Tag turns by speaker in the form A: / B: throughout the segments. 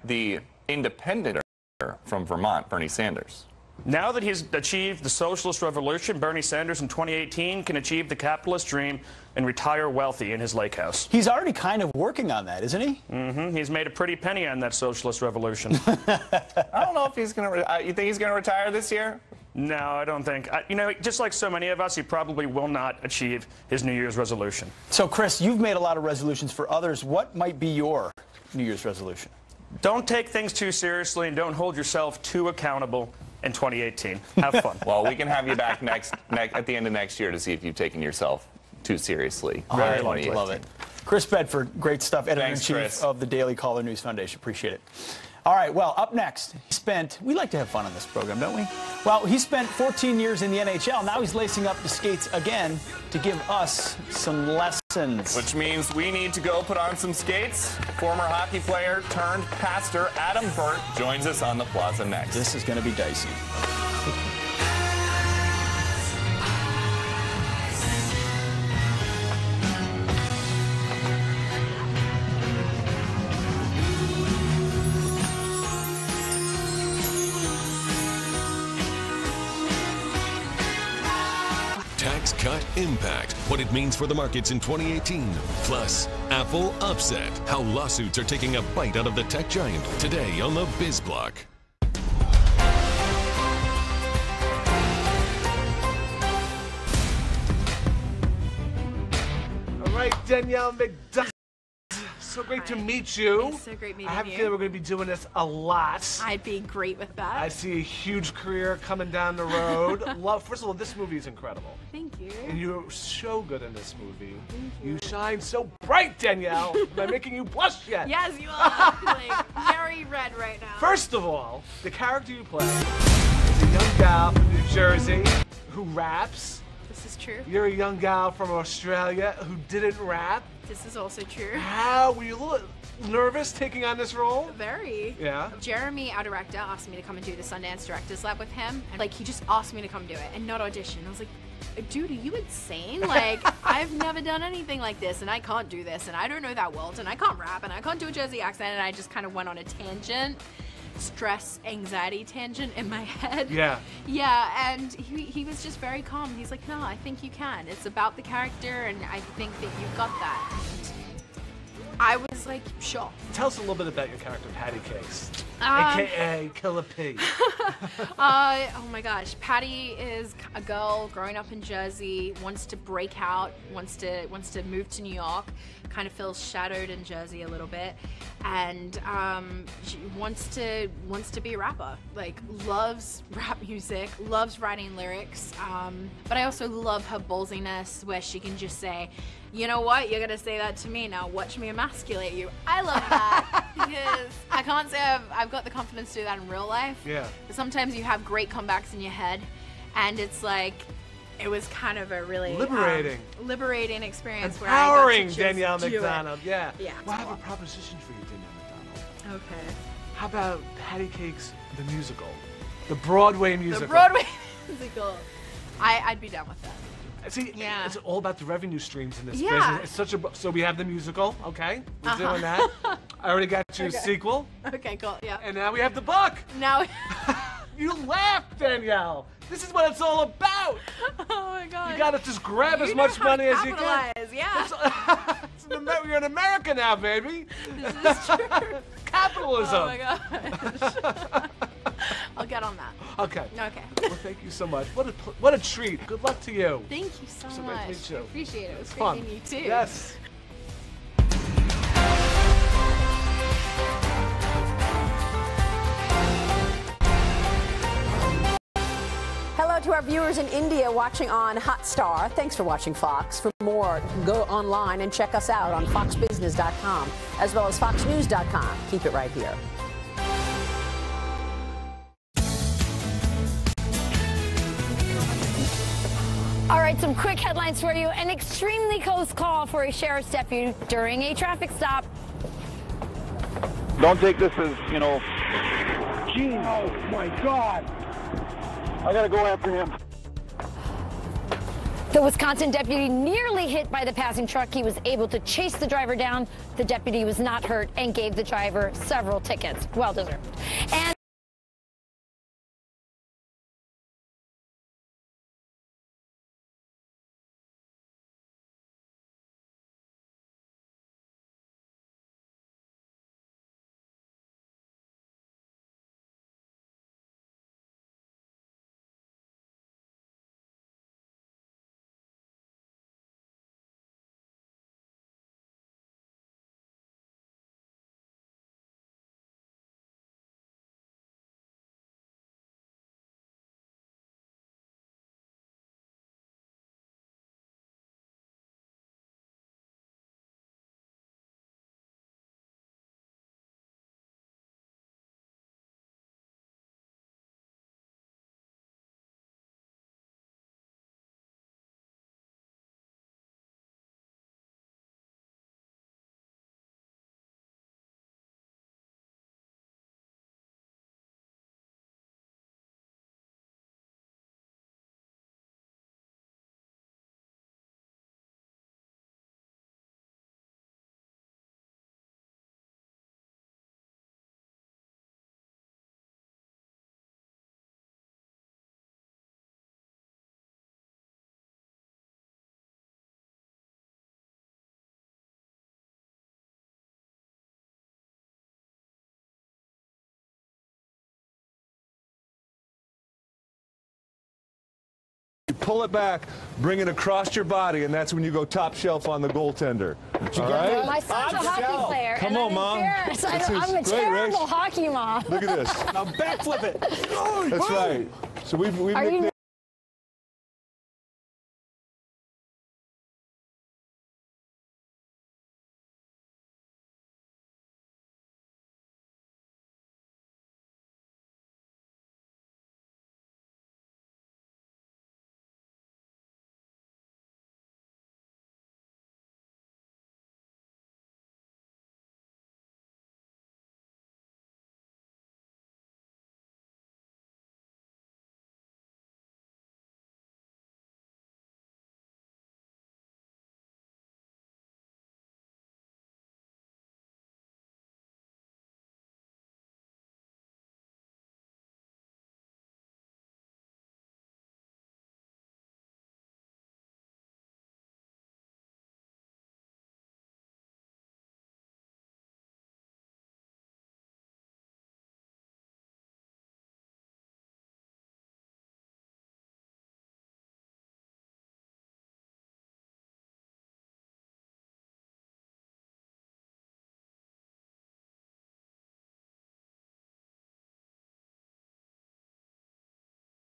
A: the independent from Vermont, Bernie Sanders.
B: Now that he's achieved the socialist revolution, Bernie Sanders in 2018 can achieve the capitalist dream and retire wealthy in his lake house.
C: He's already kind of working on that, isn't he?
B: Mm-hmm. He's made a pretty penny on that socialist revolution.
A: I don't know if he's going to... you think he's going to retire this year?
B: No, I don't think. You know, just like so many of us, he probably will not achieve his New Year's resolution.
C: So, Chris, you've made a lot of resolutions for others. What might be your New Year's resolution?
B: Don't take things too seriously and don't hold yourself too accountable in 2018. Have fun.
A: Well, we can have you back at the end of next year to see if you've taken yourself too seriously.
C: Very love it. Chris Bedford, great stuff, editor-in-chief of the Daily Caller News Foundation. Appreciate it. All right, well, up next, we like to have fun on this program, don't we? Well, he spent 14 years in the NHL. Now he's lacing up the skates again to give us some lessons.
A: Which means we need to go put on some skates. Former hockey player turned pastor Adam Burt joins us on the plaza next.
C: This is going to be dicey.
D: Tax cut impact, what it means for the markets in 2018. Plus, Apple upset, how lawsuits are taking a bite out of the tech giant. Today on the Biz Block.
E: All right, Danielle McDonald. So great to meet you.
F: It's so great meeting you.
E: I have a feeling we're going to be doing this a lot.
F: I'd be great with that.
E: I see a huge career coming down the road. First of all, this movie is incredible.
F: Thank you.
E: And you're so good in this movie. Thank you. You shine so bright, Danielle. Am I making you blush yet?
F: Yes, you are. Like, very red right now.
E: First of all, the character you play is a young gal from New Jersey who raps.
F: This is true.
E: You're a young gal from Australia who didn't rap.
F: This is also true.
E: How were you a little nervous taking on this role?
F: Very.
E: Yeah.
F: Jeremy, our director, asked me to come and do the Sundance Directors Lab with him. And like, he just asked me to come do it and not audition. I was like, dude, are you insane? Like, I've never done anything like this, and I can't do this, and I don't know that world, and I can't rap, and I can't do a Jersey accent, and I just kind of went on a tangent. Stress, anxiety tangent in my head.
E: Yeah.
F: Yeah, and he was just very calm. He's like, no, I think you can. It's about the character, and I think that you've got that. And I was like, sure.
E: Tell us a little bit about your character, Patty Cakes, a.k.a. Killer P.
F: Oh my gosh, Patty is a girl growing up in Jersey, wants to break out, wants to move to New York, kind of feels shadowed in Jersey a little bit, and she wants to be a rapper. Like, loves rap music, loves writing lyrics, but I also love her ballsiness, where she can just say, you know what, you're gonna say that to me, now watch me emasculate you. I love that because I can't say I've got the confidence to do that in real life.
E: Yeah.
F: But sometimes you have great comebacks in your head, and it's like, it was kind of a really liberating experience.
E: Empowering,
F: where I got to
E: Danielle
F: do
E: McDonald.
F: It.
E: Yeah.
F: Yeah.
E: Well, I have a proposition for you, Danielle McDonald.
F: Okay.
E: How about Patty Cakes, the musical, the Broadway musical?
F: The Broadway musical. I'd be down with that.
E: See,
F: yeah.
E: It's all about the revenue streams in this
F: Yeah.
E: business. So we have the musical, okay? We're doing that. I already got you a sequel.
F: Okay, cool. Yeah.
E: And now we have the book.
F: Now.
E: You laughed, Danielle. This is what it's all about.
F: Oh my God.
E: You gotta just grab as much money as you can.
F: Yeah.
E: You're in America now, baby.
F: This is true.
E: Capitalism.
F: Oh my gosh. I'll get on that.
E: Okay.
F: Okay.
E: Well, thank you so much. What a treat. Good luck to you.
F: Thank you so
E: great to
F: much.
E: meet you.
F: I appreciate it. It was great
E: Fun.
F: meeting you too.
E: Yes.
G: Hello to our viewers in India watching on Hotstar. Thanks for watching Fox. For more, go online and check us out on foxbusiness.com as well as foxnews.com. Keep it right here.
H: All right, some quick headlines for you. An extremely close call for a sheriff's deputy during a traffic stop.
I: Don't take this as, you know, gee, oh my God. I gotta go after him.
H: The Wisconsin deputy nearly hit by the passing truck. He was able to chase the driver down. The deputy was not hurt and gave the driver several tickets. Well deserved. And
E: You pull it back, bring it across your body, and that's when you go top shelf on the goaltender. All right?
H: my son's a hockey player.
E: Come
H: and
E: on,
H: I'm
E: Mom.
H: embarrassed. I'm a
E: Great,
H: terrible
E: Rach.
H: hockey mom.
E: Look at this.
C: Now backflip it.
E: That's right. So we've
H: Are you
E: nicknamed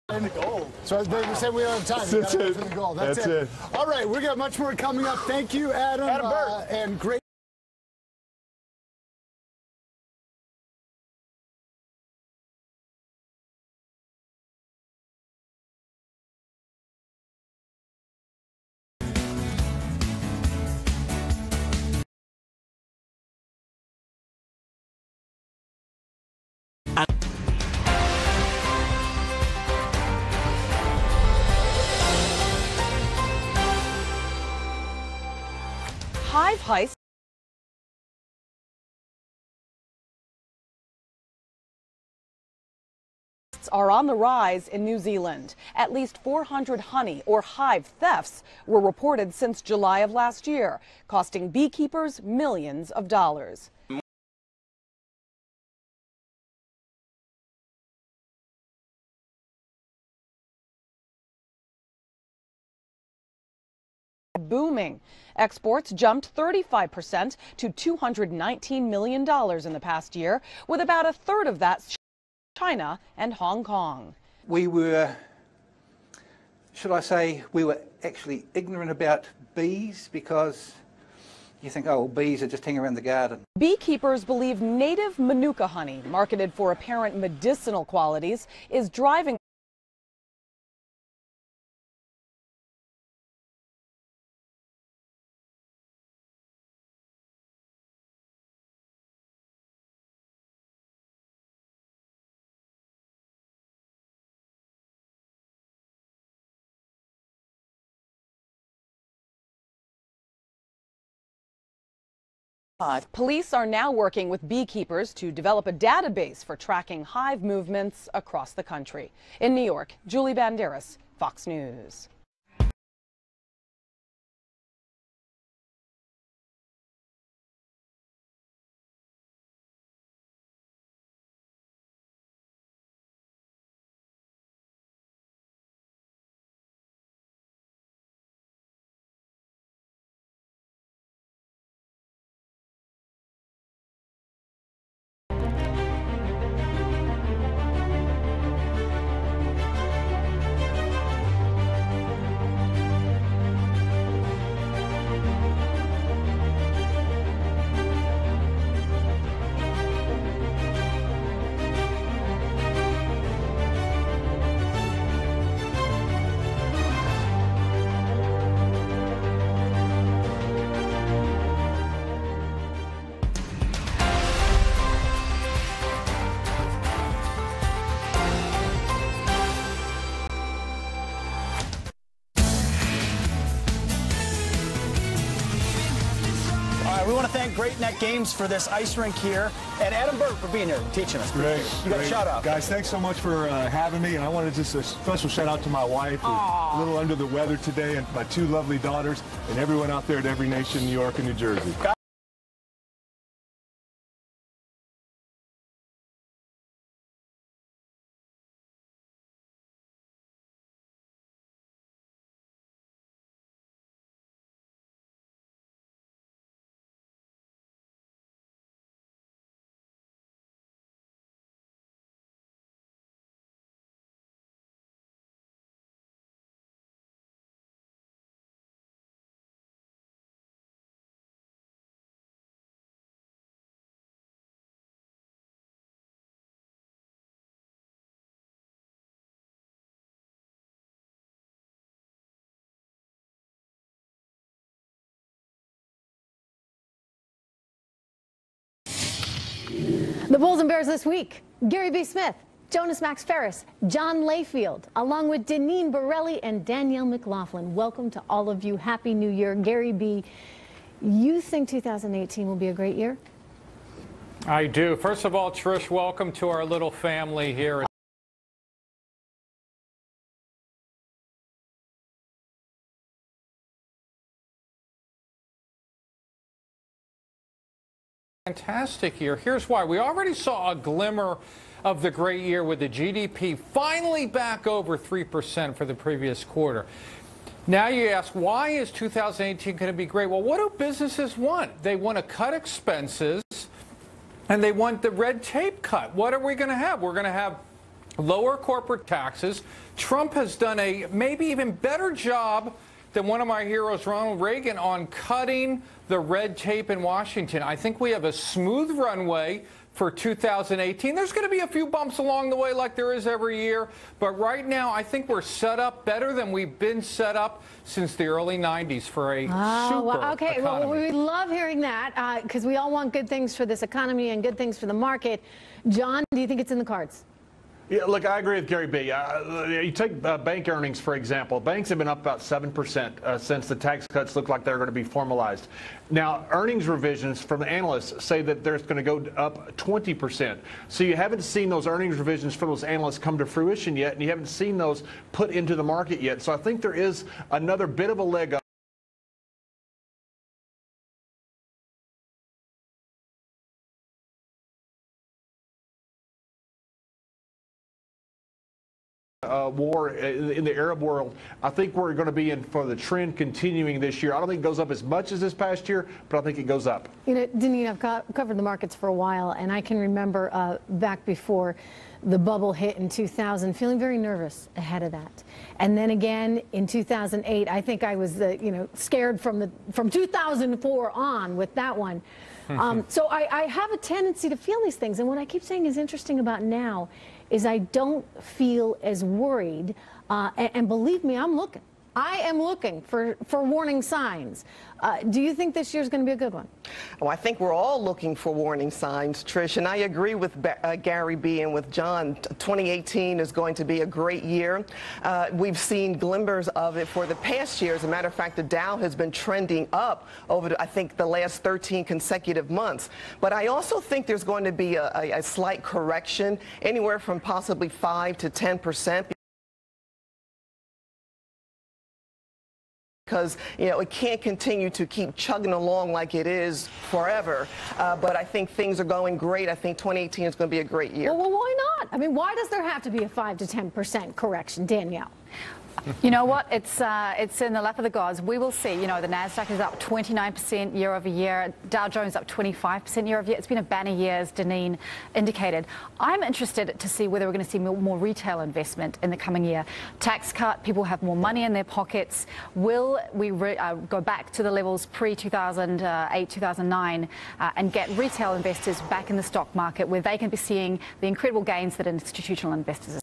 J: the goal. So they said we don't have time. We gotta go for the goal. That's it. All right, we got much more coming up. Thank you, Adam.
C: Adam Burt.
J: And great.
K: Hive heists are on the rise in New Zealand. At least 400 honey or hive thefts were reported since July of last year, costing beekeepers millions of dollars. Booming. Exports jumped 35% to $219 million in the past year, with about a third of that China and Hong Kong.
L: We were, should I say, we were actually ignorant about bees because you think, oh, well, bees are just hanging around the garden.
K: Beekeepers believe native Manuka honey, marketed for apparent medicinal qualities, is driving Police are now working with beekeepers to develop a database for tracking hive movements across the country. In New York, Julie Banderas, Fox News.
C: We want to thank Great Neck Games for this ice rink here, and Adam Burt for being here and teaching us.
M: Great.
C: You got a shout out.
M: Guys, thanks so much for having me, and I wanted just a special shout out to my wife, who's a little under the weather today, and my two lovely daughters, and everyone out there at Every Nation, New York and New Jersey.
N: The Bulls and Bears this week: Gary B. Smith, Jonas Max Ferris, John Layfield, along with Deneen Borelli and Danielle McLaughlin. Welcome to all of you. Happy New Year. Gary B., you think 2018 will be a great year?
O: I do. First of all, Trish, welcome to our little family here. Fantastic year. Here's why. We already saw a glimmer of the great year with the GDP finally back over 3% for the previous quarter. Now you ask, why is 2018 going to be great? Well, what do businesses want? They want to cut expenses, and they want the red tape cut. What are we going to have? We're going to have lower corporate taxes. Trump has done a maybe even better job than one of my heroes, Ronald Reagan, on cutting the red tape in Washington. I think we have a smooth runway for 2018. There's going to be a few bumps along the way like there is every year, but right now I think we're set up better than we've been set up since the early 90s for a super
N: okay.
O: economy.
N: Well, we love hearing that because we all want good things for this economy and good things for the market. John, do you think it's in the cards?
P: Yeah, look, I agree with Gary B. You take bank earnings, for example. Banks have been up about 7% since the tax cuts look like they're going to be formalized. Now, earnings revisions from the analysts say that they're going to go up 20%. So you haven't seen those earnings revisions from those analysts come to fruition yet, and you haven't seen those put into the market yet. So I think there is another bit of a leg up. War in the Arab world. I think we're going to be in for the trend continuing this year. I don't think it goes up as much as this past year, but I think it goes up.
N: You know, Deneen, I've covered the markets for a while, and I can remember back before the bubble hit in 2000, feeling very nervous ahead of that. And then again in 2008, I think I was, scared from 2004 on with that one. So I have a tendency to feel these things, and what I keep saying is interesting about now is I don't feel as worried, and believe me, I'm looking. I am looking for warning signs. Do you think this year's going to be a good one?
Q: Oh, I think we're all looking for warning signs, Trish, and I agree with Gary B. and with John. 2018 is going to be a great year. We've seen glimmers of it for the past year. As a matter of fact, the Dow has been trending up over, I think, the last 13 consecutive months. But I also think there's going to be a slight correction, anywhere from possibly 5 to 10%. Because, you know, it can't continue to keep chugging along like it is forever. But I think things are going great. I think 2018 is going to be a great year.
N: Well, why not? I mean, why does there have to be a 5 to 10% correction, Danielle?
R: You know what? It's in the lap of the gods. We will see. You know, the Nasdaq is up 29% year over year. Dow Jones up 25% year over year. It's been a banner year, as Deneen indicated. I'm interested to see whether we're going to see more retail investment in the coming year. Tax cut, people have more money in their pockets. Will we go back to the levels pre-2008, 2009 and get retail investors back in the stock market where they can be seeing the incredible gains that institutional investors are